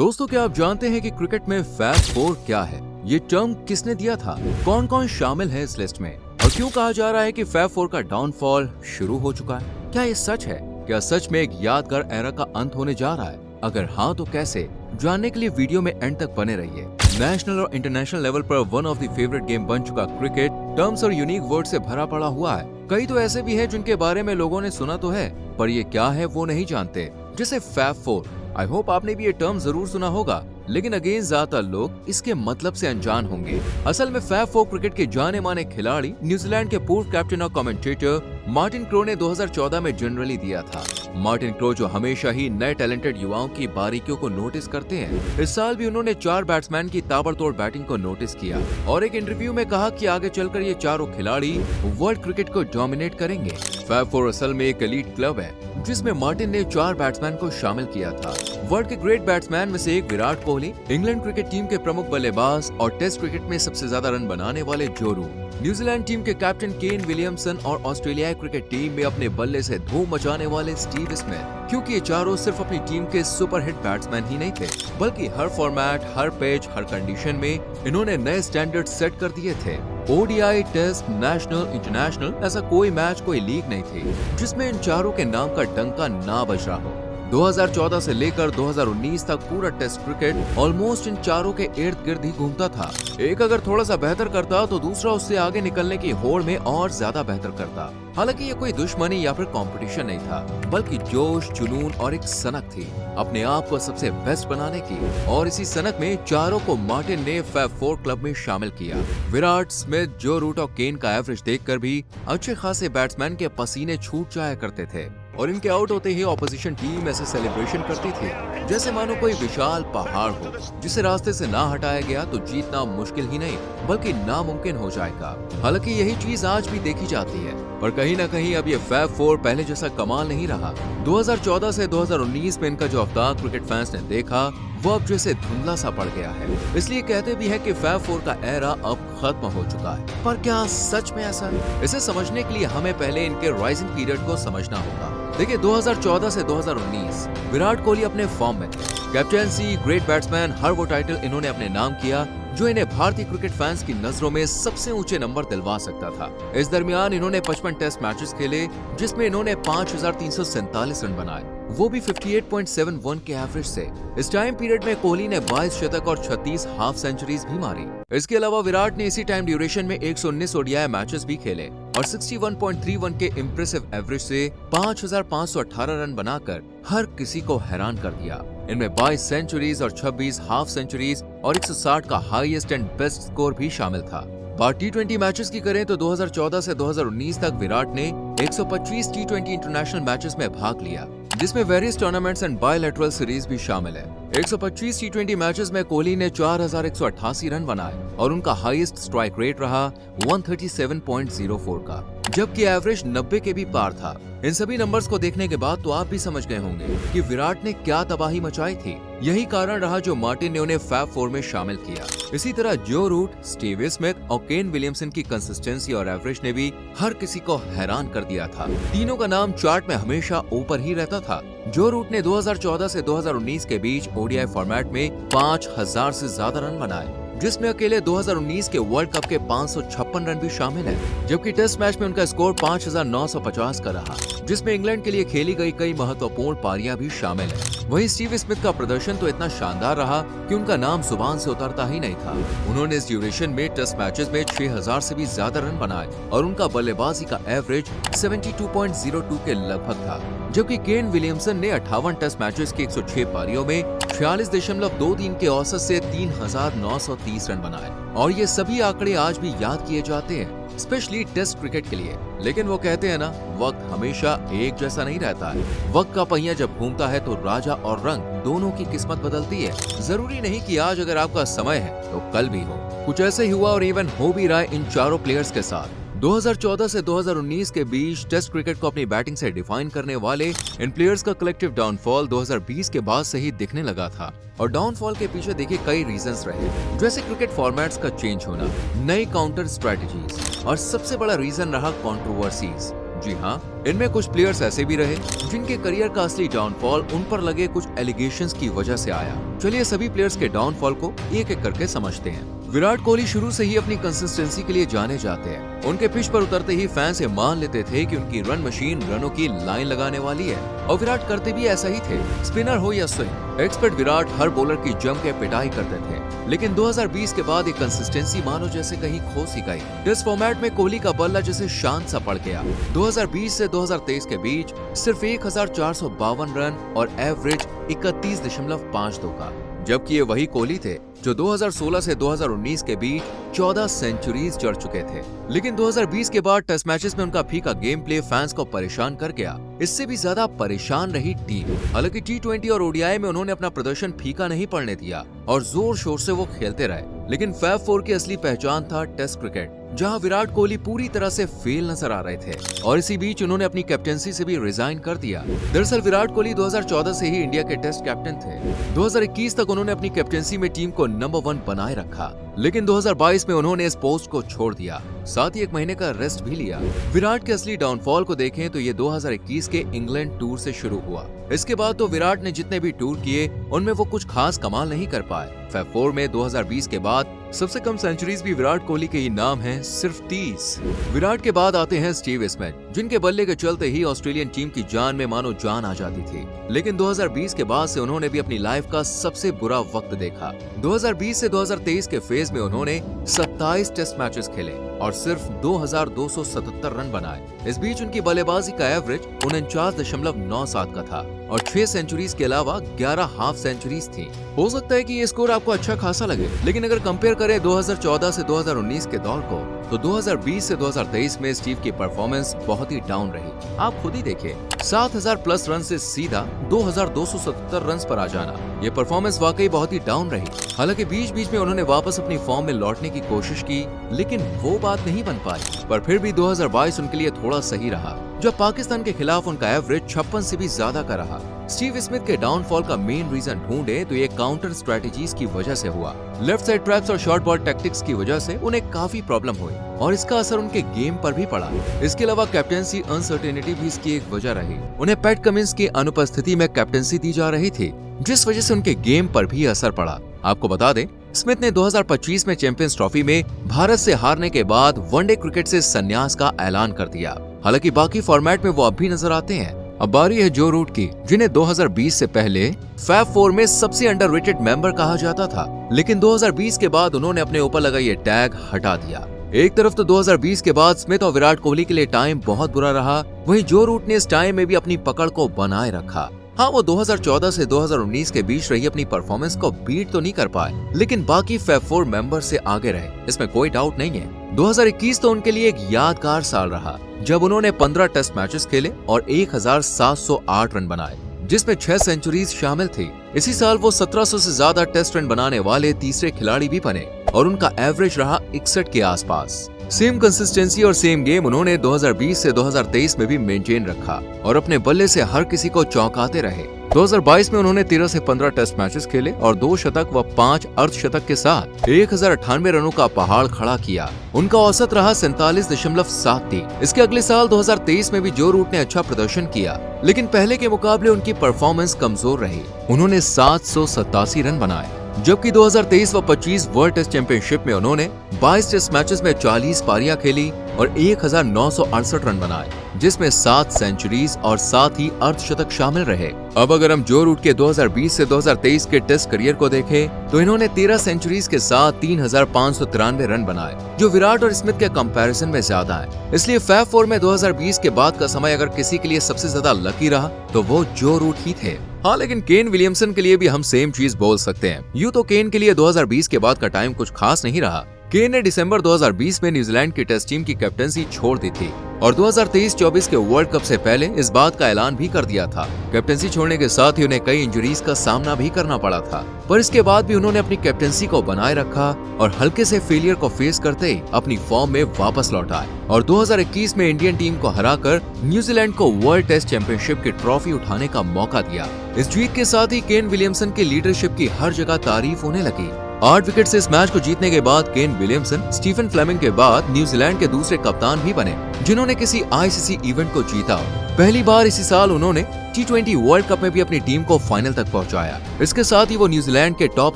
दोस्तों, क्या आप जानते हैं कि क्रिकेट में फैब फोर क्या है? ये टर्म किसने दिया था? कौन कौन शामिल है इस लिस्ट में? और क्यों कहा जा रहा है कि फैब फोर का डाउनफॉल शुरू हो चुका है? क्या ये सच है? क्या सच में एक यादगार एरा का अंत होने जा रहा है? अगर हाँ तो कैसे? जानने के लिए वीडियो में एंड तक बने रहिए। नेशनल और इंटरनेशनल लेवल पर one of the favourite game बन चुका क्रिकेट टर्म्स और यूनिक वर्ड से भरा पड़ा हुआ है। कई तो ऐसे भी हैं जिनके बारे में लोगों ने सुना तो है, पर ये क्या है वो नहीं जानते, जैसे फैब फोर। आई होप आपने भी ये टर्म जरूर सुना होगा, लेकिन अगेन ज्यादातर लोग इसके मतलब से अनजान होंगे। असल में फैब फोर क्रिकेट के जाने माने खिलाड़ी न्यूजीलैंड के पूर्व कैप्टन और कमेंटेटर मार्टिन क्रो ने 2014 में जनरली दिया था। मार्टिन क्रो जो हमेशा ही नए टैलेंटेड युवाओं की बारीकियों को नोटिस करते हैं, इस साल भी उन्होंने 4 बैट्समैन की ताबड़तोड़ बैटिंग को नोटिस किया और एक इंटरव्यू में कहा कि आगे चलकर ये चारों खिलाड़ी वर्ल्ड क्रिकेट को डोमिनेट करेंगे। फैब फोर असल में एक एलीट क्लब है जिसमें मार्टिन ने 4 बैट्समैन को शामिल किया था। वर्ल्ड के ग्रेट बैट्समैन में से एक Virat Kohli, England cricket team के प्रमुख बल्लेबाज और टेस्ट क्रिकेट में सबसे ज्यादा रन बनाने वाले जो रूट, न्यूजीलैंड टीम के कैप्टन केन विलियमसन और ऑस्ट्रेलियाई क्रिकेट टीम में अपने बल्ले से धूम मचाने वाले स्टीव स्मिथ। क्योंकि ये चारों सिर्फ अपनी टीम के सुपरहिट बैट्समैन ही नहीं थे, बल्कि हर फॉर्मेट, हर पिच, हर कंडीशन में इन्होंने नए स्टैंडर्ड सेट कर दिए थे। ओडीआई, टेस्ट, नेशनल, इंटरनेशनल, ऐसा कोई मैच, कोई लीग नहीं थी जिसमें इन चारों के नाम का डंका ना बज रहा हो। 2014 से लेकर 2019 तक पूरा टेस्ट क्रिकेट ऑलमोस्ट इन चारों के इर्द गिर्द ही घूमता था। एक अगर थोड़ा सा बेहतर करता तो दूसरा उससे आगे निकलने की होड़ में और ज्यादा बेहतर करता। हालांकि ये कोई दुश्मनी या फिर कंपटीशन नहीं था, बल्कि जोश, जुनून और एक सनक थी अपने आप को सबसे बेस्ट बनाने की। और इसी सनक में चारों को मार्टिन ने फैब फोर क्लब में शामिल किया। विराट, स्मिथ, जो रूट और केन का एवरेज देखकर भी अच्छे खासे बैट्समैन के पसीने छूट जाया करते थे और इनके आउट होते ही ऑपोजिशन टीम ऐसे सेलिब्रेशन करती थी जैसे मानो कोई विशाल पहाड़ हो जिसे रास्ते से ना हटाया गया तो जीतना मुश्किल ही नहीं बल्कि नामुमकिन हो जाएगा। हालांकि यही चीज आज भी देखी जाती है, पर कहीं ना कहीं अब ये फैब फोर पहले जैसा कमाल नहीं रहा। 2014 से 2019 में इनका जो अवतार क्रिकेट फैंस ने देखा वो अब जैसे धुंधला सा पड़ गया है। इसलिए कहते भी है कि फैब फोर का एरा अब खत्म हो चुका है। पर क्या सच में ऐसा है? इसे समझने के लिए हमें पहले इनके राइजिंग पीरियड को समझना होगा। देखिए, 2014 से 2019 विराट कोहली अपने फॉर्म में थे। कैप्टेंसी, ग्रेट बैट्समैन, हर वो टाइटल इन्होंने अपने नाम किया जो इन्हें भारतीय क्रिकेट फैंस की नजरों में सबसे ऊंचे नंबर दिलवा सकता था। इस दरमियान इन्होंने 55 टेस्ट मैचेस खेले जिसमें इन्होंने 5347 रन बनाए, वो भी 58.71 के एवरेज से। इस टाइम पीरियड में कोहली ने 22 शतक और 36 हाफ सेंचुरीज भी मारी। इसके अलावा विराट ने इसी टाइम ड्यूरेशन में 119 ओडीआई मैचेस भी खेले और 61.31 के इम्प्रेसिव एवरेज से 5518 रन बनाकर हर किसी को हैरान कर दिया। इनमें 22 सेंचुरीज और 26 हाफ सेंचुरीज और 160 का हाईएस्ट एंड बेस्ट स्कोर भी शामिल था। बात T20 मैचेस की करें तो 2014 से 2019 तक विराट ने 125 T20 इंटरनेशनल मैचेस में भाग लिया, जिसमें various tournaments and bilateral series भी शामिल है। 125 T20 मैचेस में कोहली ने 4188 रन बनाए और उनका हाईएस्ट स्ट्राइक रेट रहा 137.04 का, जबकि एवरेज 90 के भी पार था। इन सभी नंबर्स को देखने के बाद तो आप भी समझ गए होंगे कि विराट ने क्या तबाही मचाई थी। यही कारण रहा जो मार्टिन ने उन्हें फैब फोर में शामिल किया। इसी तरह जो रूट, स्टीव स्मिथ और केन विलियमसन की कंसिस्टेंसी और एवरेज ने भी हर किसी को हैरान कर दिया था। तीनों का नाम चार्ट में हमेशा ऊपर ही रहता था। जो रूट ने 2014 से 2019 के बीच ओडीआई फॉर्मेट में 5000 से ज्यादा रन बनाए, जिसमें अकेले 2019 के वर्ल्ड कप के 556 रन भी शामिल हैं, जबकि टेस्ट मैच में उनका स्कोर 5950 का रहा, जिसमें इंग्लैंड के लिए खेली गई कई महत्वपूर्ण पारियां भी शामिल हैं। वहीं स्टीव स्मिथ का प्रदर्शन तो इतना शानदार रहा कि उनका नाम जुबान से उतरता ही नहीं था। उन्होंने इस ड्यूरेशन में टेस्ट मैचेस में 6000 से भी ज्यादा रन बनाए और उनका बल्लेबाजी का एवरेज 72.02 के लगभग था, जबकि केन विलियमसन ने 58 टेस्ट मैचेस की 106 पारियों में 46.23 के औसत से 3930 रन बनाए। और ये सभी आंकड़े आज भी याद किए जाते हैं, स्पेशली टेस्ट क्रिकेट के लिए। लेकिन वो कहते हैं ना, वक्त हमेशा एक जैसा नहीं रहता है। वक्त का पहिया जब घूमता है तो राजा और रंग दोनों की किस्मत बदलती है। जरूरी नहीं कि आज अगर आपका समय है तो कल भी हो। कुछ ऐसे ही हुआ और इवन हो भी रहा है इन चारों प्लेयर्स के साथ। 2014 से 2019 के बीच टेस्ट क्रिकेट को अपनी बैटिंग से डिफाइन करने वाले इन प्लेयर्स का कलेक्टिव डाउनफॉल 2020 के बाद से ही दिखने लगा था। और डाउनफॉल के पीछे देखिए कई रीजंस रहे, जैसे क्रिकेट फॉर्मेट्स का चेंज होना, नई काउंटर स्ट्रेटजीज और सबसे बड़ा रीजन रहा कंट्रोवर्सीज। जी हाँ, इनमें कुछ प्लेयर्स ऐसे भी रहे जिनके करियर का असली डाउनफॉल उन पर लगे कुछ एलिगेशंस की वजह से आया। चलिए सभी प्लेयर्स के डाउनफॉल को एक एक करके समझते हैं। विराट कोहली शुरू से ही अपनी कंसिस्टेंसी के लिए जाने जाते हैं। उनके पिच पर उतरते ही फैंस ये मान लेते थे कि उनकी रन मशीन रनों की लाइन लगाने वाली है, और विराट करते भी ऐसा ही थे। स्पिनर हो या स्विंग, एक्सपर्ट विराट हर बॉलर की जम के पिटाई करते थे। लेकिन 2020 के बाद ये कंसिस्टेंसी मानो जैसे कहीं खो सी गई। टेस्ट फॉर्मेट में कोहली का बल्ला जैसे शांत सा पड़ गया। 2020 से 2023 के बीच सिर्फ 1452 रन और एवरेज 31.52 का, जबकि ये वही कोहली थे जो 2016 से 2019 के बीच 14 सेंचुरीज जड़ चुके थे। लेकिन 2020 के बाद टेस्ट मैचेस में उनका फीका गेम प्ले फैंस को परेशान कर गया। इससे भी ज्यादा परेशान रही टीम। हालांकि T20 और ODI में उन्होंने अपना प्रदर्शन फीका नहीं पड़ने दिया और जोर शोर से वो खेलते रहे। लेकिन फैब 4 की असली पहचान था टेस्ट क्रिकेट, जहां विराट कोहली पूरी तरह से फेल नजर आ रहे थे, और इसी बीच उन्होंने अपनी कैप्टेंसी से भी रिजाइन कर दिया। दरअसल विराट कोहली 2014 से ही इंडिया के टेस्ट कैप्टन थे। 2021 तक उन्होंने अपनी कैप्टेंसी में टीम को नंबर 1 बनाए रखा, लेकिन 2022 में उन्होंने इस पोस्ट को छोड़ दिया, साथ ही 1 महीने का रेस्ट भी लिया। विराट के असली डाउनफॉल को देखें तो ये 2021 के इंग्लैंड टूर से शुरू हुआ। इसके बाद तो विराट ने जितने भी टूर किए उनमें वो कुछ खास कमाल नहीं कर पाए। फैब 4 में 2020 के बाद सबसे कम सेंचुरीज भी विराट कोहली के ही नाम है, सिर्फ 30। विराट के बाद आते हैं स्टीव स्मिथ, जिनके बल्ले के चलते ही ऑस्ट्रेलियन टीम की जान में मानो जान आ जाती थी। लेकिन 2020 के बाद से उन्होंने भी अपनी लाइफ का सबसे बुरा वक्त देखा। 2020 से 2023 के फेज में उन्होंने 27 टेस्ट मैचेस खेले और सिर्फ 2277 रन बनाए। इस बीच उनकी बल्लेबाजी का एवरेज 49.97 का था और 6 सेंचुरीज के अलावा 11 हाफ सेंचुरीज थी। हो सकता है कि ये स्कोर आपको अच्छा खासा लगे, लेकिन अगर कंपेयर करें 2014 से 2019 के दौर को, तो 2020 से 2023 में स्टीव की परफॉर्मेंस बहुत ही डाउन रही। आप खुद ही देखिए, 7000 प्लस रन से सीधा 2277 रन पर आ जाना, ये परफॉर्मेंस वाकई बहुत ही डाउन रही। हालांकि बीच बीच में उन्होंने वापस अपनी फॉर्म में लौटने की कोशिश की, लेकिन वो बात नहीं बन पाई। पर फिर भी 2022 उनके लिए थोड़ा सही रहा, जब पाकिस्तान के खिलाफ उनका एवरेज 56 से भी ज्यादा का रहा। स्टीव स्मिथ के डाउनफॉल का मेन रीजन ढूंढे तो ये काउंटर स्ट्रेटेजीज की वजह से हुआ। लेफ्ट साइड ट्रैप्स और शॉर्ट बॉल टैक्टिक्स की वजह से उन्हें काफी प्रॉब्लम हुई और इसका असर उनके गेम पर भी पड़ा। इसके अलावा कैप्टेंसी अनसर्टेनिटी भी इसकी एक वजह रही। उन्हें पैट कमिंस की अनुपस्थिति में कैप्टेंसी दी जा रही थी, जिस वजह से उनके गेम पर भी असर पड़ा। आपको बता दें, स्मिथ ने 2025 में चैंपियंस ट्रॉफी में भारत से हारने के बाद वनडे क्रिकेट से संन्यास का ऐलान कर दिया। हालांकि बाकी फॉर्मेट में वो अब भी नजर आते हैं। अब बारी है जो रूट की, जिन्हें 2020 से पहले फैब 4 में सबसे अंडररेटेड मेंबर कहा जाता था, लेकिन 2020 के बाद उन्होंने अपने ऊपर लगा ये टैग हटा दिया। एक तरफ तो 2020 के बाद स्मिथ और विराट कोहली के लिए टाइम बहुत बुरा रहा, वहीं जो रूट ने इस टाइम में भी अपनी पकड़ को बनाए रखा। हाँ, वो 2014 से 2019 के बीच रही अपनी परफॉर्मेंस को बीट तो नहीं कर पाए, लेकिन बाकी फैब 4 मेंबर से आगे रहे, इसमें कोई डाउट नहीं है। 2021 तो उनके लिए एक यादगार साल रहा, जब उन्होंने 15 टेस्ट मैचेस खेले और 1708 रन बनाए, जिसमें 6 सेंचुरीज शामिल थी। इसी साल वो 1700 से ज्यादा टेस्ट रन बनाने वाले तीसरे खिलाड़ी भी बने और उनका एवरेज रहा 61 के आसपास। सेम कंसिस्टेंसी और सेम गेम उन्होंने 2020 से 2023 में भी मेंटेन रखा और अपने बल्ले से हर किसी को चौंकाते रहे। 2022 में उन्होंने 13 से 15 टेस्ट मैचेस खेले और 2 शतक व 5 अर्धशतक के साथ 1098 रनों का पहाड़ खड़ा किया। उनका औसत रहा 47.73। इसके अगले साल 2023 में भी जो रूट ने अच्छा प्रदर्शन किया, लेकिन पहले के मुकाबले उनकी परफॉर्मेंस कमजोर रही। उन्होंने 787 रन बनाए, जबकि 2023 व 25 वर्ल्ड टेस्ट चैंपियनशिप में उन्होंने 22 टेस्ट मैचेस में 40 पारियां खेली और 1968 रन बनाए, जिसमें 7 सेंचुरीज और साथ ही अर्धशतक शामिल रहे। अब अगर हम जो रूट के 2020 से 2023 के टेस्ट करियर को देखें, तो इन्होंने 13 सेंचुरीज के साथ 3593 रन बनाए, जो विराट और स्मिथ के कंपैरिजन में ज्यादा है। इसलिए फैब 4 में 2020 के बाद का समय अगर किसी के लिए सबसे ज्यादा लकी रहा तो वो जो रूट ही थे। हाँ, लेकिन केन विलियमसन के लिए भी हम सेम चीज बोल सकते हैं। यूं तो केन के लिए 2020 के बाद का टाइम कुछ खास नहीं रहा। केन ने दिसंबर 2020 में न्यूजीलैंड की टेस्ट टीम की कैप्टेंसी छोड़ दी थी और 2023-24 के वर्ल्ड कप से पहले इस बात का ऐलान भी कर दिया था। कैप्टेंसी छोड़ने के साथ ही उन्हें कई इंजरीज का सामना भी करना पड़ा था, पर इसके बाद भी उन्होंने अपनी कैप्टेंसी को बनाए रखा और हल्के से फेलियर को फेस करते ही अपनी फॉर्म में वापस लौट आए और 2021 में इंडियन टीम को हराकर न्यूजीलैंड को वर्ल्ड टेस्ट चैंपियनशिप की ट्रॉफी उठाने का मौका दिया। इस जीत के साथ ही केन विलियमसन की लीडरशिप की हर जगह तारीफ होने लगी। 8 विकेट से इस मैच को जीतने के बाद केन विलियमसन स्टीफन फ्लेमिंग के बाद न्यूजीलैंड के दूसरे कप्तान भी बने जिन्होंने किसी आईसीसी इवेंट को जीता। पहली बार इसी साल उन्होंने T20 वर्ल्ड कप में भी अपनी टीम को फाइनल तक पहुंचाया। इसके साथ ही वो न्यूजीलैंड के टॉप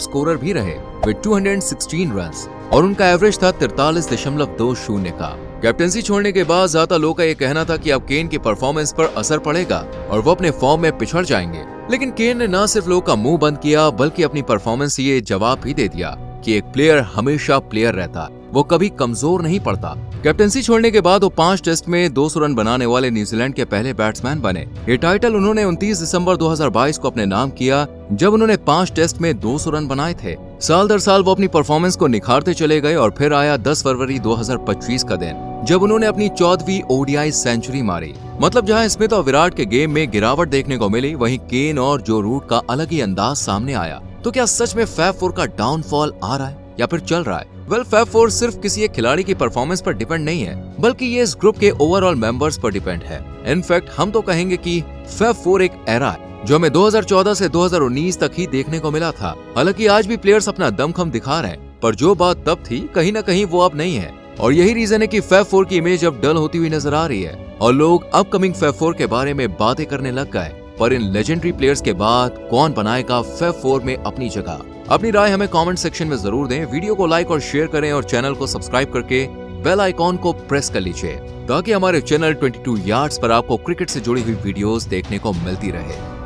स्कोरर भी रहे विद 216 रन्स और उनका एवरेज था 43.20 का। कैप्टेंसी छोड़ने के बाद ज्यादा लोगों का ये कहना था कि अब केन की परफॉर्मेंस पर असर पड़ेगा और वो अपने फॉर्म में पिछड़ जाएंगे, लेकिन केन ने न सिर्फ लोगों का मुंह बंद किया बल्कि अपनी परफॉर्मेंस से ये जवाब भी दे दिया कि एक प्लेयर हमेशा प्लेयर रहता, वो कभी कमजोर नहीं पड़ता। कैप्टेंसी छोड़ने के बाद वो 5 टेस्ट में 200 रन बनाने वाले न्यूजीलैंड के पहले बैट्समैन बने। ये टाइटल उन्होंने 29 दिसंबर 2022 को अपने नाम किया जब उन्होंने 5 टेस्ट में 200 रन बनाए थे। साल दर साल वो अपनी परफॉर्मेंस को निखारते चले गए और फिर आया 10 फरवरी 2025 का दिन जब उन्होंने अपनी 14वीं ओडीआई सेंचुरी मारी। मतलब जहां स्मिथ और विराट के गेम में गिरावट देखने को मिली, वहीं केन और जो रूट का अलग ही अंदाज सामने आया। तो क्या सच में फैब 4 का डाउनफॉल आ रहा है या फिर चल रहा है? फैब 4 सिर्फ किसी एक खिलाड़ी की परफॉर्मेंस पर डिपेंड नहीं है, बल्कि ये इस ग्रुप के ओवरऑल मेंबर्स पर डिपेंड है। इनफैक्ट हम तो कहेंगे कि फैब 4 एक एरा है जो हमें 2014 से 2019 तक ही देखने को मिला था। हालांकि आज भी प्लेयर्स अपना दमखम दिखा रहे हैं, पर जो बात तब थी कहीं न कहीं वो अब नहीं है। और यही रीजन है कि फैब 4 की इमेज अब डल होती हुई नजर आ रही है और लोग अपकमिंग फैब 4 के बारे में बातें करने लग गए। पर इन लेजेंडरी प्लेयर्स के बाद कौन बनाएगा फैब 4 में अपनी जगह? अपनी राय हमें कमेंट सेक्शन में जरूर दें। वीडियो को लाइक और शेयर करें और चैनल को सब्सक्राइब करके बेल आइकॉन को प्रेस कर लीजिए ताकि हमारे चैनल 22 यार्ड्स पर आपको क्रिकेट से जुड़ी हुई वीडियोस देखने को मिलती रहे।